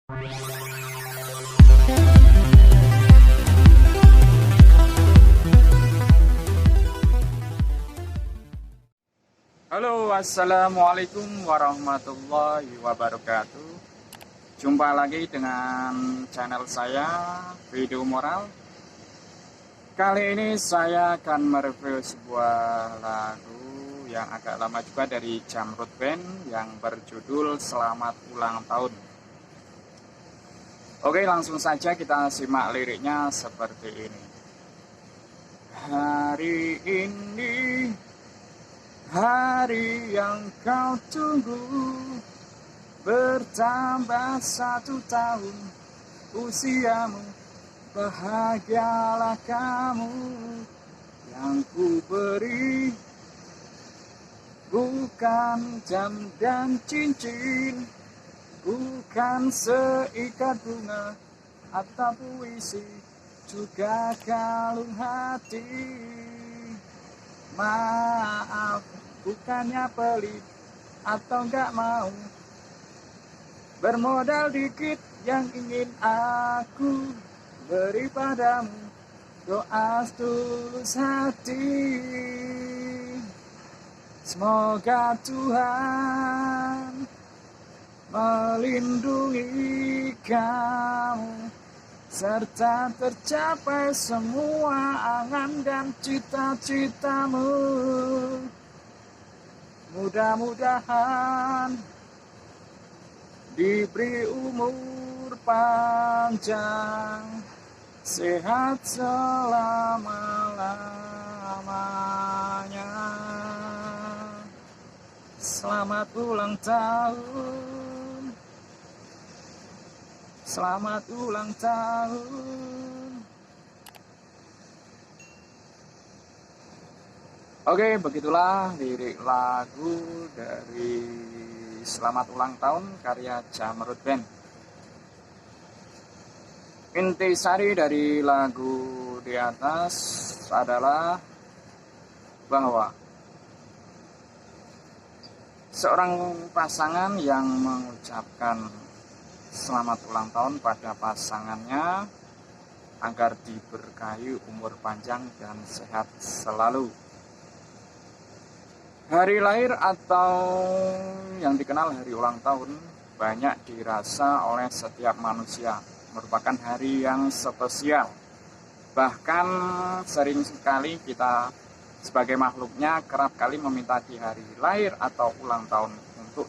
Halo, assalamualaikum warahmatullahi wabarakatuh. Jumpa lagi dengan channel saya, Video Moral. Kali ini saya akan mereview sebuah lagu yang agak lama juga dari Jamrud Band yang berjudul Selamat Ulang Tahun. Oke, langsung saja kita simak liriknya seperti ini. Hari ini, hari yang kau tunggu, bertambah 1 tahun usiamu. Bahagialah kamu, yang ku beri bukan jam dan cincin, bukan seikat bunga atau puisi, juga kalung hati. Maaf, bukannya pelit atau enggak mau, bermodal dikit yang ingin aku beri padamu, doa tulus hati. Semoga Tuhan melindungi kamu, serta tercapai semua angan dan cita-citamu. Mudah-mudahan diberi umur panjang, sehat selama-lamanya. Selamat ulang tahun, selamat ulang tahun. Oke, begitulah lirik lagu dari Selamat Ulang Tahun karya Jamrud Band. Intisari dari lagu di atas adalah bahwa seorang pasangan yang mengucapkan selamat ulang tahun pada pasangannya agar diberkahi umur panjang dan sehat selalu. Hari lahir atau yang dikenal hari ulang tahun banyak dirasa oleh setiap manusia, merupakan hari yang spesial. Bahkan sering sekali kita sebagai makhluknya kerap kali meminta di hari lahir atau ulang tahun untuk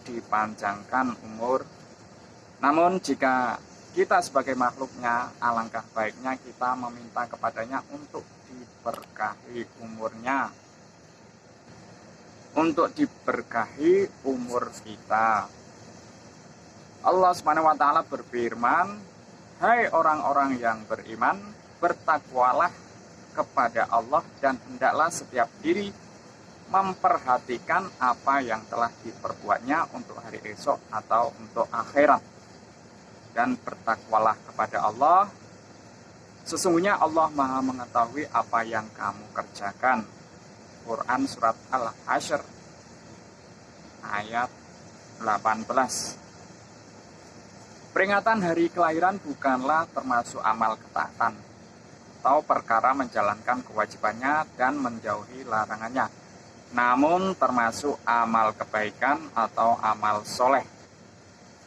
dipanjangkan umur. Namun jika kita sebagai makhluknya, alangkah baiknya kita meminta kepadanya untuk diberkahi umurnya, untuk diberkahi umur kita. Allah Subhanahu wa Ta'ala berfirman, "Hai orang-orang yang beriman, bertakwalah kepada Allah dan hendaklah setiap diri memperhatikan apa yang telah diperbuatnya untuk hari esok atau untuk akhirat. Dan bertakwalah kepada Allah, sesungguhnya Allah Maha mengetahui apa yang kamu kerjakan." Quran Surat Al-Hasyr ayat 18. Peringatan hari kelahiran bukanlah termasuk amal ketaatan atau perkara menjalankan kewajibannya dan menjauhi larangannya, namun termasuk amal kebaikan atau amal soleh.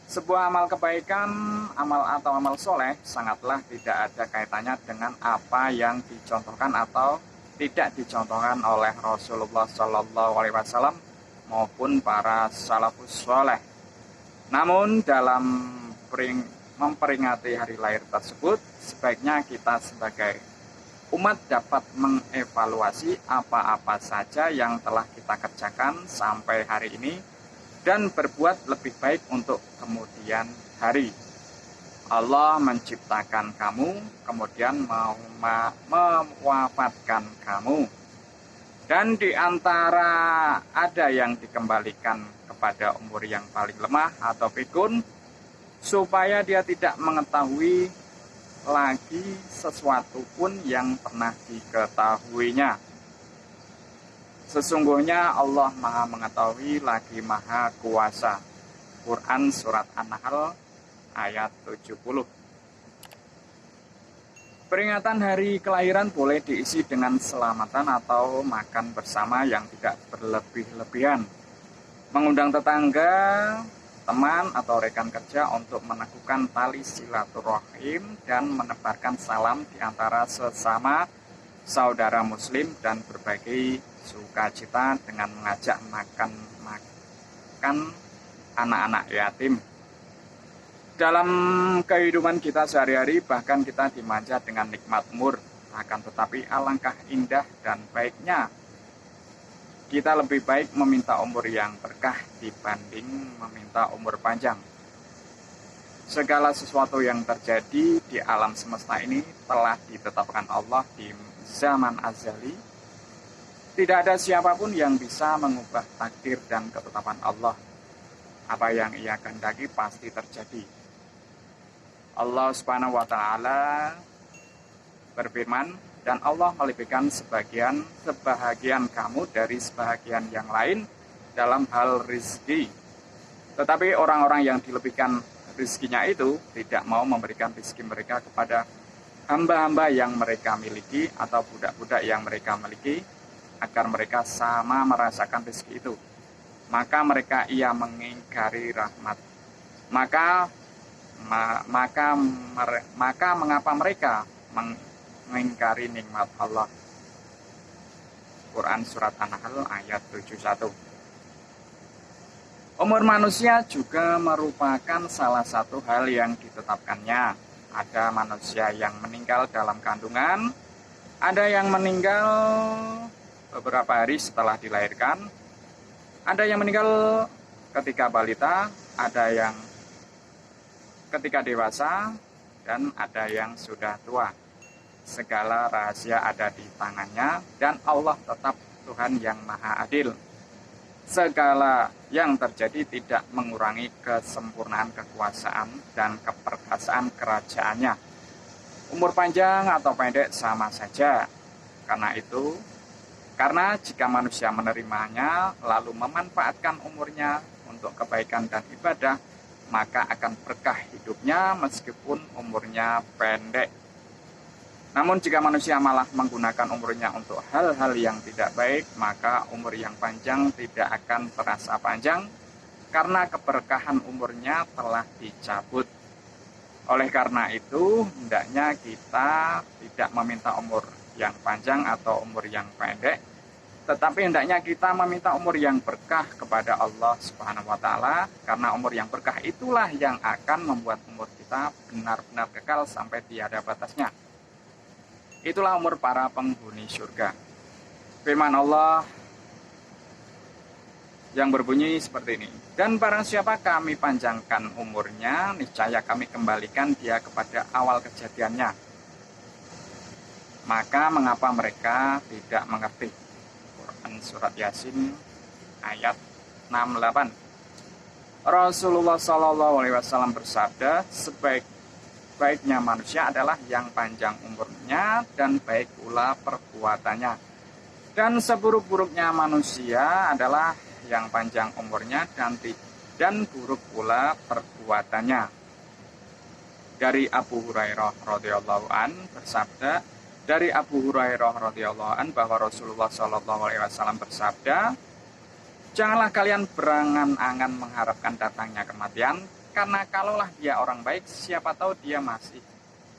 Sebuah amal kebaikan, amal soleh sangatlah tidak ada kaitannya dengan apa yang dicontohkan atau tidak dicontohkan oleh Rasulullah SAW maupun para salafus soleh. Namun dalam memperingati hari lahir tersebut, sebaiknya kita sebagai umat dapat mengevaluasi apa-apa saja yang telah kita kerjakan sampai hari ini dan berbuat lebih baik untuk kemudian hari. Allah menciptakan kamu, kemudian mewafatkan kamu. Dan di antara ada yang dikembalikan kepada umur yang paling lemah atau pikun, supaya dia tidak mengetahui lagi sesuatu pun yang pernah diketahuinya. Sesungguhnya Allah Maha mengetahui lagi Maha Kuasa. Quran Surat An-Nahl ayat 70. Peringatan hari kelahiran boleh diisi dengan selamatan atau makan bersama yang tidak berlebih-lebihan. Mengundang tetangga, teman atau rekan kerja untuk meneguhkan tali silaturahim dan menebarkan salam di antara sesama saudara muslim dan berbagi sukacita dengan mengajak makan anak-anak yatim. Dalam kehidupan kita sehari-hari bahkan kita dimanja dengan nikmat umur, akan tetapi alangkah indah dan baiknya kita lebih baik meminta umur yang berkah dibanding meminta umur panjang. Segala sesuatu yang terjadi di alam semesta ini telah ditetapkan Allah di zaman azali. Tidak ada siapapun yang bisa mengubah takdir dan ketetapan Allah. Apa yang Ia kehendaki pasti terjadi. Allah Subhanahu wa Ta'ala berfirman, dan Allah melebihkan sebahagian kamu dari sebahagian yang lain dalam hal rizki. Tetapi orang-orang yang dilebihkan rizkinya itu tidak mau memberikan rizki mereka kepada hamba-hamba yang mereka miliki atau budak-budak yang mereka miliki, agar mereka sama merasakan rizki itu. Maka mereka ia mengingkari rahmat. Maka mengapa mereka mengingkari nikmat Allah? Quran Surat An-Nahl ayat 71. Umur manusia juga merupakan salah satu hal yang ditetapkannya. Ada manusia yang meninggal dalam kandungan, ada yang meninggal beberapa hari setelah dilahirkan, ada yang meninggal ketika balita, ada yang ketika dewasa, dan ada yang sudah tua. Segala rahasia ada di tangannya, dan Allah tetap Tuhan yang Maha Adil. Segala yang terjadi tidak mengurangi kesempurnaan kekuasaan dan keperkasaan kerajaannya. Umur panjang atau pendek sama saja. Karena jika manusia menerimanya lalu memanfaatkan umurnya untuk kebaikan dan ibadah, maka akan berkah hidupnya meskipun umurnya pendek. Namun jika manusia malah menggunakan umurnya untuk hal-hal yang tidak baik, maka umur yang panjang tidak akan terasa panjang karena keberkahan umurnya telah dicabut. Oleh karena itu, hendaknya kita tidak meminta umur yang panjang atau umur yang pendek, tetapi hendaknya kita meminta umur yang berkah kepada Allah Subhanahu wa Ta'ala, karena umur yang berkah itulah yang akan membuat umur kita benar-benar kekal sampai tiada batasnya. Itulah umur para penghuni surga. Firman Allah yang berbunyi seperti ini, dan barang siapa kami panjangkan umurnya, niscaya kami kembalikan dia kepada awal kejadiannya. Maka mengapa mereka tidak mengerti? Surat Yasin ayat 68. Rasulullah SAW bersabda, sebaik-baiknya manusia adalah yang panjang umurnya dan baik pula perbuatannya. Dan seburuk-buruknya manusia adalah yang panjang umurnya dan buruk pula perbuatannya. Dari Abu Hurairah radhiyallahu an bersabda, dari Abu Hurairah radhiyallahu an bahwa Rasulullah SAW bersabda, janganlah kalian berangan-angan mengharapkan datangnya kematian, karena kalaulah dia orang baik, siapa tahu dia masih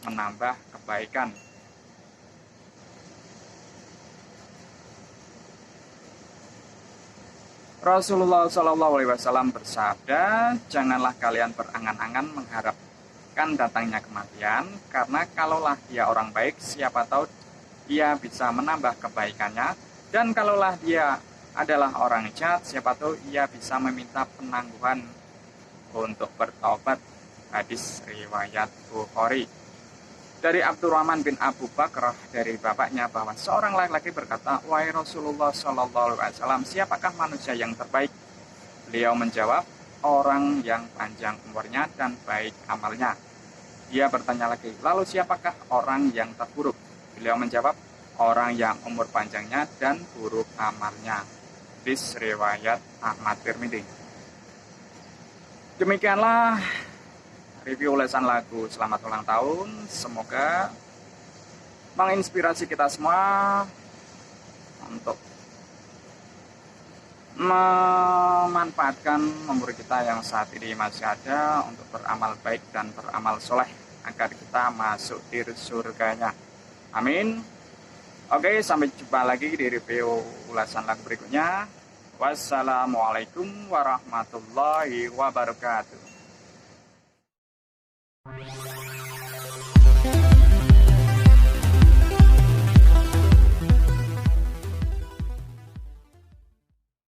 menambah kebaikan. Rasulullah SAW bersabda, janganlah kalian berangan-angan mengharapkan datangnya kematian, karena kalaulah dia orang baik, siapa tahu dia bisa menambah kebaikannya, dan kalaulah dia adalah orang jahat, siapa tahu ia bisa meminta penangguhan untuk bertaubat. Hadis riwayat Bukhari. Dari Abdurrahman bin Abu Bakrah dari bapaknya bahwa seorang laki-laki berkata, wahai Rasulullah SAW, siapakah manusia yang terbaik? Beliau menjawab, orang yang panjang umurnya dan baik amalnya. Dia bertanya lagi, lalu siapakah orang yang terburuk? Beliau menjawab, orang yang umur panjangnya dan buruk amalnya. Hadis riwayat Ahmad Tirmidzi. Demikianlah review ulasan lagu Selamat Ulang Tahun. Semoga menginspirasi kita semua untuk memanfaatkan umur kita yang saat ini masih ada untuk beramal baik dan beramal soleh agar kita masuk di surganya. Amin. Oke, sampai jumpa lagi di review ulasan lagu berikutnya. Wassalamualaikum warahmatullahi wabarakatuh.